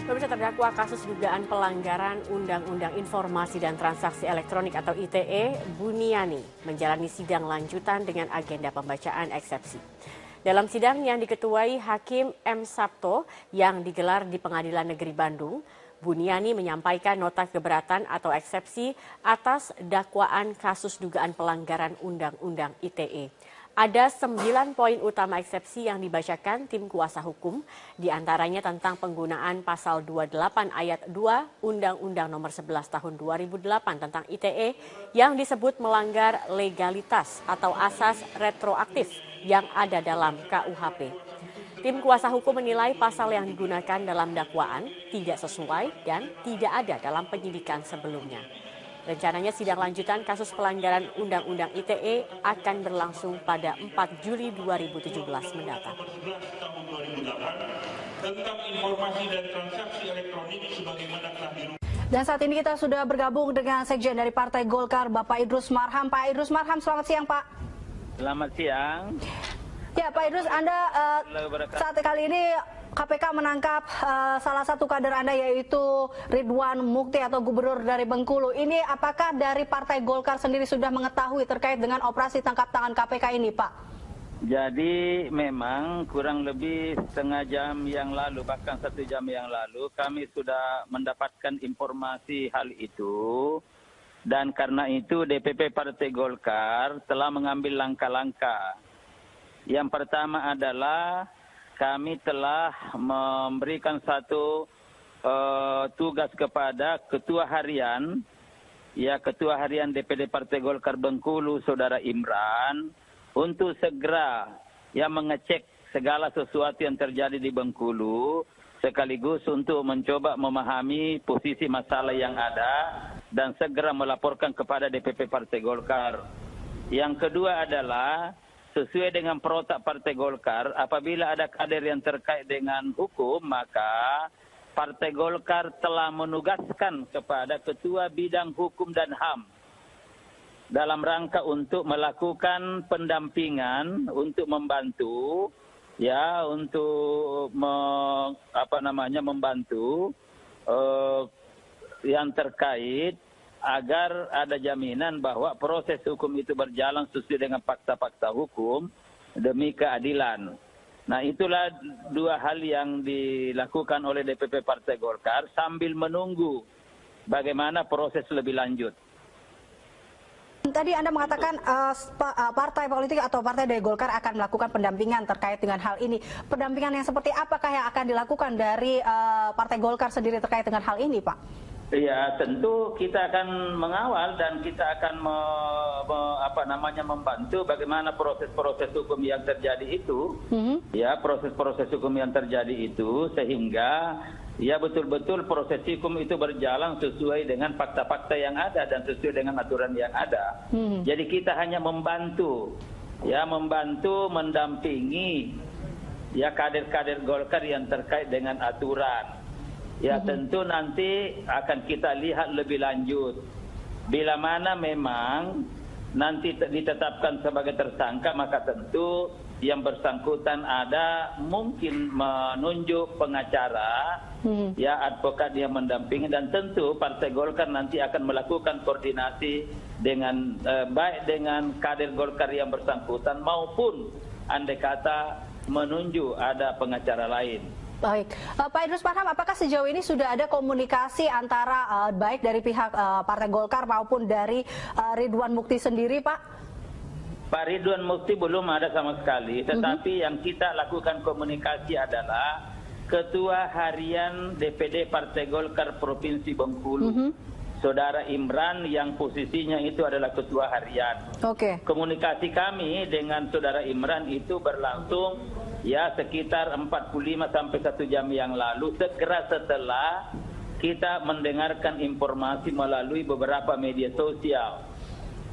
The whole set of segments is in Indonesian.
Pemirsa, terdakwa kasus dugaan pelanggaran Undang-Undang Informasi dan Transaksi Elektronik atau ITE, Buniani, menjalani sidang lanjutan dengan agenda pembacaan eksepsi. Dalam sidang yang diketuai Hakim M. Sabto yang digelar di Pengadilan Negeri Bandung, Buniani menyampaikan nota keberatan atau eksepsi atas dakwaan kasus dugaan pelanggaran Undang-Undang ITE. Ada 9 poin utama eksepsi yang dibacakan tim kuasa hukum, diantaranya tentang penggunaan pasal 28 ayat 2 Undang-Undang Nomor 11 Tahun 2008 tentang ITE yang disebut melanggar legalitas atau asas retroaktif yang ada dalam KUHP. Tim kuasa hukum menilai pasal yang digunakan dalam dakwaan tidak sesuai dan tidak ada dalam penyidikan sebelumnya. Rencananya sidang lanjutan kasus pelanggaran Undang-Undang ITE akan berlangsung pada 4 Juli 2017 mendatang. Tentang informasi dan transaksi elektronik sebagaimana telah Dan saat ini kita sudah bergabung dengan Sekjen dari Partai Golkar, Bapak Idrus Marham. Pak Idrus Marham, selamat siang, Pak. Selamat siang. Ya, Pak Idrus, Anda saat kali ini KPK menangkap salah satu kader Anda yaitu Ridwan Mukti atau Gubernur dari Bengkulu. Ini apakah dari Partai Golkar sendiri sudah mengetahui terkait dengan operasi tangkap tangan KPK ini, Pak? Jadi memang kurang lebih setengah jam yang lalu, bahkan 1 jam yang lalu, kami sudah mendapatkan informasi hal itu. Dan karena itu DPP Partai Golkar telah mengambil langkah-langkah. Yang pertama adalah kami telah memberikan satu tugas kepada Ketua Harian DPD Partai Golkar Bengkulu, Saudara Imran, untuk segera mengecek segala sesuatu yang terjadi di Bengkulu, sekaligus untuk mencoba memahami posisi masalah yang ada dan segera melaporkan kepada DPP Partai Golkar. Yang kedua adalah sesuai dengan protap Partai Golkar, apabila ada kader yang terkait dengan hukum, maka Partai Golkar telah menugaskan kepada Ketua Bidang Hukum dan HAM dalam rangka untuk melakukan pendampingan, untuk membantu, membantu yang terkait agar ada jaminan bahwa proses hukum itu berjalan sesuai dengan fakta-fakta hukum demi keadilan. Nah, itulah 2 hal yang dilakukan oleh DPP Partai Golkar sambil menunggu bagaimana proses lebih lanjut. Tadi Anda mengatakan partai politik atau partai dari Golkar akan melakukan pendampingan terkait dengan hal ini. Pendampingan yang seperti apakah yang akan dilakukan dari Partai Golkar sendiri terkait dengan hal ini, Pak? Ya, tentu kita akan mengawal dan kita akan membantu bagaimana proses-proses hukum yang terjadi itu, proses-proses hukum yang terjadi itu, sehingga betul-betul proses hukum itu berjalan sesuai dengan fakta-fakta yang ada dan sesuai dengan aturan yang ada. Jadi kita hanya membantu mendampingi kader-kader Golkar yang terkait dengan aturan. Ya, tentu nanti akan kita lihat lebih lanjut. Bila mana memang nanti ditetapkan sebagai tersangka, maka tentu yang bersangkutan ada mungkin menunjuk pengacara, advokat yang mendampingi, dan tentu Partai Golkar nanti akan melakukan koordinasi dengan baik dengan kader Golkar yang bersangkutan maupun andai kata menunjuk ada pengacara lain. Baik, Pak Idrus Marham, apakah sejauh ini sudah ada komunikasi antara baik dari pihak Partai Golkar maupun dari Ridwan Mukti sendiri, Pak? Pak Ridwan Mukti belum ada sama sekali, tetapi yang kita lakukan komunikasi adalah Ketua Harian DPD Partai Golkar Provinsi Bengkulu, Saudara Imran, yang posisinya itu adalah Ketua Harian. Komunikasi kami dengan Saudara Imran itu berlangsung sekitar 45 sampai 1 jam yang lalu, segera setelah kita mendengarkan informasi melalui beberapa media sosial.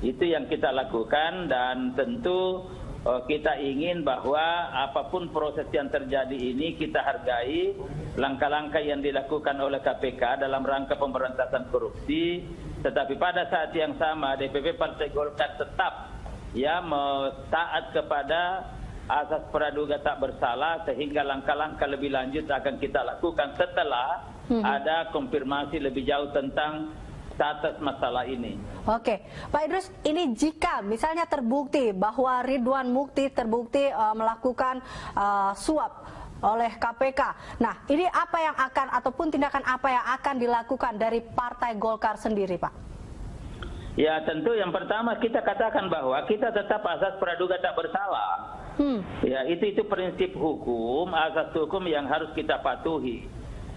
Itu yang kita lakukan, dan tentu kita ingin bahwa apapun proses yang terjadi ini kita hargai langkah-langkah yang dilakukan oleh KPK dalam rangka pemberantasan korupsi, tetapi pada saat yang sama DPP Partai Golkar tetap taat kepada asas praduga tak bersalah, sehingga langkah-langkah lebih lanjut akan kita lakukan setelah ada konfirmasi lebih jauh tentang status masalah ini. Oke, Pak Idrus, ini jika misalnya terbukti bahwa Ridwan Mukti terbukti melakukan suap oleh KPK, nah ini apa yang akan ataupun tindakan apa yang akan dilakukan dari Partai Golkar sendiri, Pak? Ya, tentu yang pertama kita katakan bahwa kita tetap asas praduga tak bersalah. Ya, itu prinsip hukum, asas hukum yang harus kita patuhi.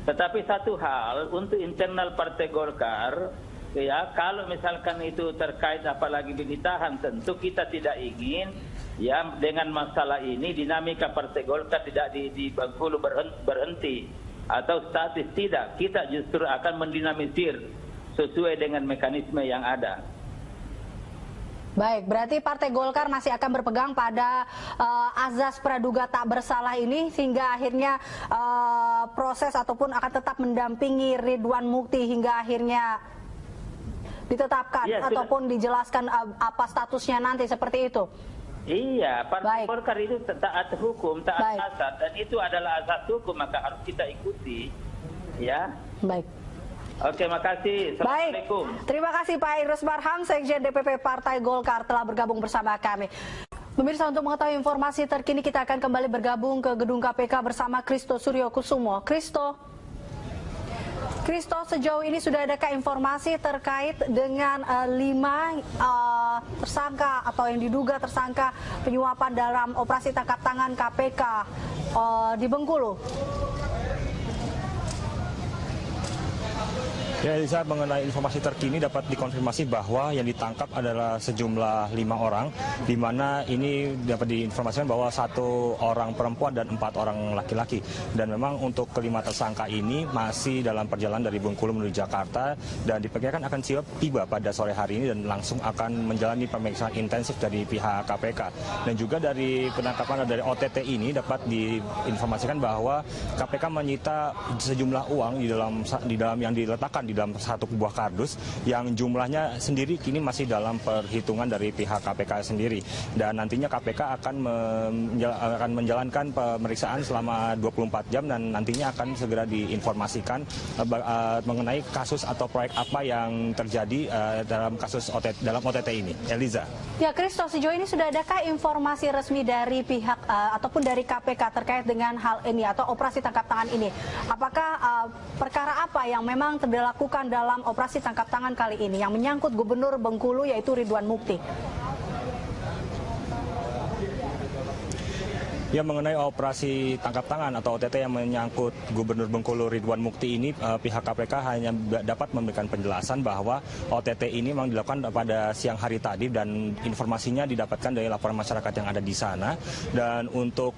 Tetapi satu hal untuk internal Partai Golkar, ya, kalau misalkan itu terkait apalagi ditahan, tentu kita tidak ingin ya dengan masalah ini dinamika Partai Golkar tidak di Bengkulu berhenti atau statis, tidak. Kita justru akan mendinamisir sesuai dengan mekanisme yang ada. Baik, berarti Partai Golkar masih akan berpegang pada azas praduga tak bersalah ini sehingga akhirnya proses ataupun akan tetap mendampingi Ridwan Mukti hingga akhirnya ditetapkan ataupun dijelaskan apa statusnya nanti, seperti itu. Iya, Partai Golkar itu taat hukum, taat asas, dan itu adalah asas hukum, maka harus kita ikuti. Ya. Baik. Oke, makasih. Assalamualaikum. Baik, terima kasih Pak Idrus Marham, Sekjen DPP Partai Golkar telah bergabung bersama kami. Pemirsa, untuk mengetahui informasi terkini kita akan kembali bergabung ke gedung KPK bersama Christo Suryokusumo. Christo, sejauh ini sudah adakah informasi terkait dengan 5 tersangka atau yang diduga tersangka penyuapan dalam operasi tangkap tangan KPK di Bengkulu? Ya, Elisa, mengenai informasi terkini dapat dikonfirmasi bahwa yang ditangkap adalah sejumlah 5 orang, di mana ini dapat diinformasikan bahwa 1 orang perempuan dan 4 orang laki-laki. Dan memang untuk kelima tersangka ini masih dalam perjalanan dari Bengkulu menuju Jakarta dan diperkirakan akan tiba pada sore hari ini dan langsung akan menjalani pemeriksaan intensif dari pihak KPK. Dan juga dari penangkapan dari OTT ini dapat diinformasikan bahwa KPK menyita sejumlah uang di dalam yang diletakkan di dalam satu buah kardus yang jumlahnya sendiri kini masih dalam perhitungan dari pihak KPK sendiri, dan nantinya KPK akan menjalankan pemeriksaan selama 24 jam dan nantinya akan segera diinformasikan mengenai kasus atau proyek apa yang terjadi dalam kasus OTT ini. Eliza. Ya, Christo, sejauh ini sudah adakah informasi resmi dari pihak ataupun dari KPK terkait dengan hal ini atau operasi tangkap tangan ini? Apakah perkara apa yang memang dilakukan dalam operasi tangkap tangan kali ini yang menyangkut Gubernur Bengkulu yaitu Ridwan Mukti? Ya, mengenai operasi tangkap tangan atau OTT yang menyangkut Gubernur Bengkulu Ridwan Mukti ini, pihak KPK hanya dapat memberikan penjelasan bahwa OTT ini memang dilakukan pada siang hari tadi dan informasinya didapatkan dari laporan masyarakat yang ada di sana. Dan untuk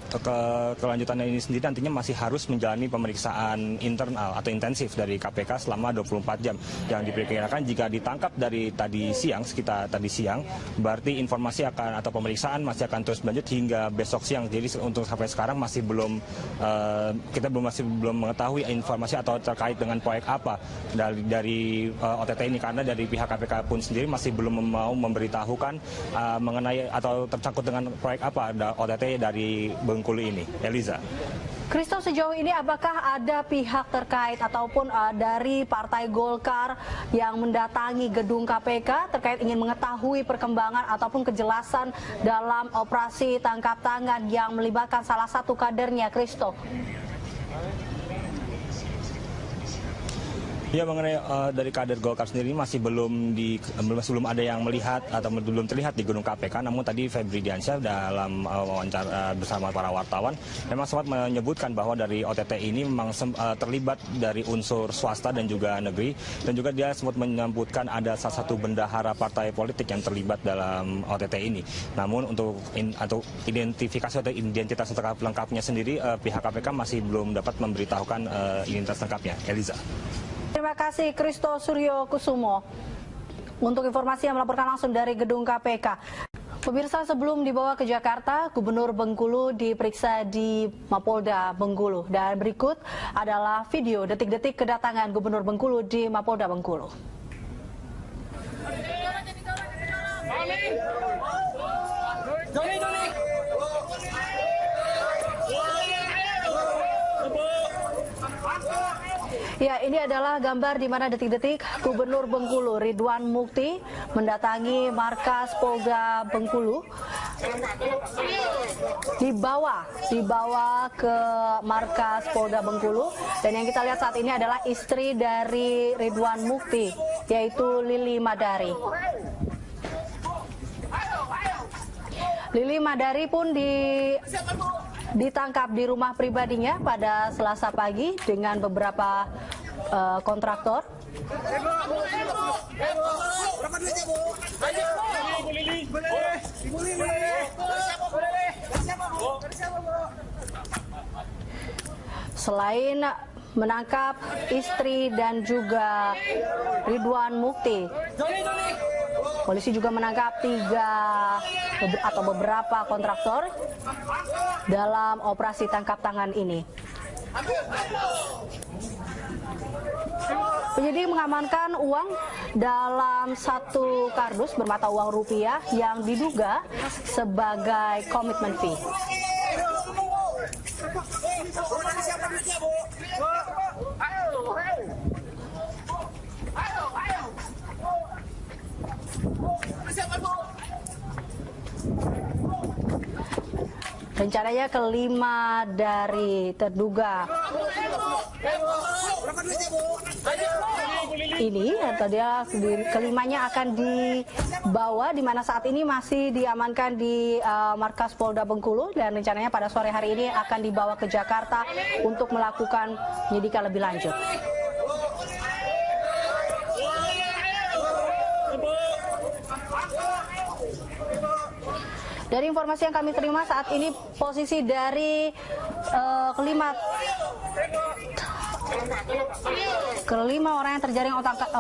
kelanjutannya ini sendiri nantinya masih harus menjalani pemeriksaan internal atau intensif dari KPK selama 24 jam. Yang diperkirakan jika ditangkap dari sekitar tadi siang, berarti informasi akan atau pemeriksaan masih akan terus berlanjut hingga besok siang. Jadi untuk sampai sekarang masih kita masih belum mengetahui informasi atau terkait dengan proyek apa dari OTT ini, karena dari pihak KPK pun sendiri masih belum mau memberitahukan mengenai atau tercangkut dengan proyek apa OTT dari Bengkulu ini. Eliza. Christo, sejauh ini apakah ada pihak terkait ataupun dari Partai Golkar yang mendatangi gedung KPK terkait ingin mengetahui perkembangan ataupun kejelasan dalam operasi tangkap tangan yang melibatkan salah satu kadernya, Christo? Ya, mengenai dari kader Golkar sendiri masih belum ada yang melihat atau belum terlihat di gedung KPK. Namun tadi Febri Diansyah dalam wawancara bersama para wartawan memang sempat menyebutkan bahwa dari OTT ini memang terlibat dari unsur swasta dan juga negeri, dan juga dia sempat menyebutkan ada salah satu bendahara partai politik yang terlibat dalam OTT ini. Namun untuk identifikasi atau identitas lengkapnya sendiri pihak KPK masih belum dapat memberitahukan identitas lengkapnya. Eliza. Terima kasih Christo Suryokusumo untuk informasi yang melaporkan langsung dari gedung KPK. Pemirsa, sebelum dibawa ke Jakarta, Gubernur Bengkulu diperiksa di Mapolda Bengkulu. Dan berikut adalah video detik-detik kedatangan Gubernur Bengkulu di Mapolda Bengkulu. Johnny. Ya, ini adalah gambar di mana detik-detik Gubernur Bengkulu Ridwan Mukti mendatangi markas Polda Bengkulu. Dibawa ke markas Polda Bengkulu, dan yang kita lihat saat ini adalah istri dari Ridwan Mukti, yaitu Lili Madari. Lili Madari pun ditangkap di rumah pribadinya pada Selasa pagi dengan beberapa kontraktor. Selain menangkap istri dan juga Ridwan Mukti, polisi juga menangkap beberapa kontraktor dalam operasi tangkap tangan ini. Penyidik mengamankan uang dalam satu kardus bermata uang rupiah yang diduga sebagai komitmen fee. Rencananya kelima dari terduga ini, atau dia kelimanya akan dibawa, di mana saat ini masih diamankan di markas Polda Bengkulu, dan rencananya pada sore hari ini akan dibawa ke Jakarta untuk melakukan penyidikan lebih lanjut. Dari informasi yang kami terima saat ini, posisi dari kelima orang yang terjaring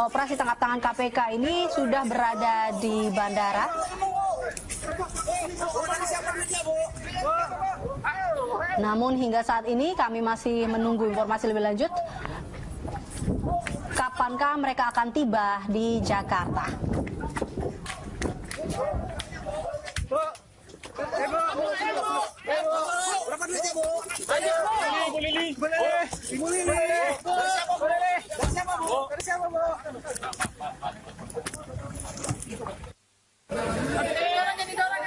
operasi tangkap tangan KPK ini sudah berada di bandara. Namun hingga saat ini kami masih menunggu informasi lebih lanjut. Kapankah mereka akan tiba di Jakarta? Berapa duitnya, Bu? Ayo, Bu Lili. Boleh. Ibu Lili. Dari siapa, Bu? Dari siapa, Bu? Dari siapa, Bu? Jadi dorong.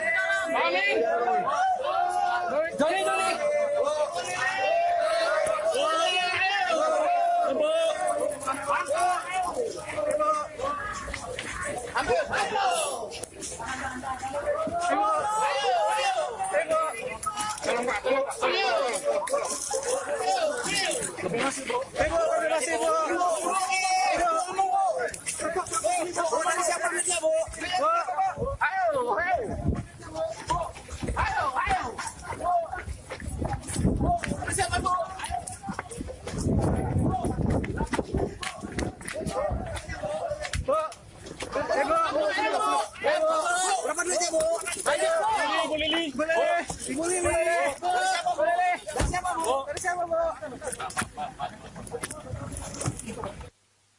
Joni. Ambil. Berapa duitnya, Bu? Ayo, Bu Lili. Boleh. Ibu Lili. Dari siapa, Bu? Dari siapa, Bu?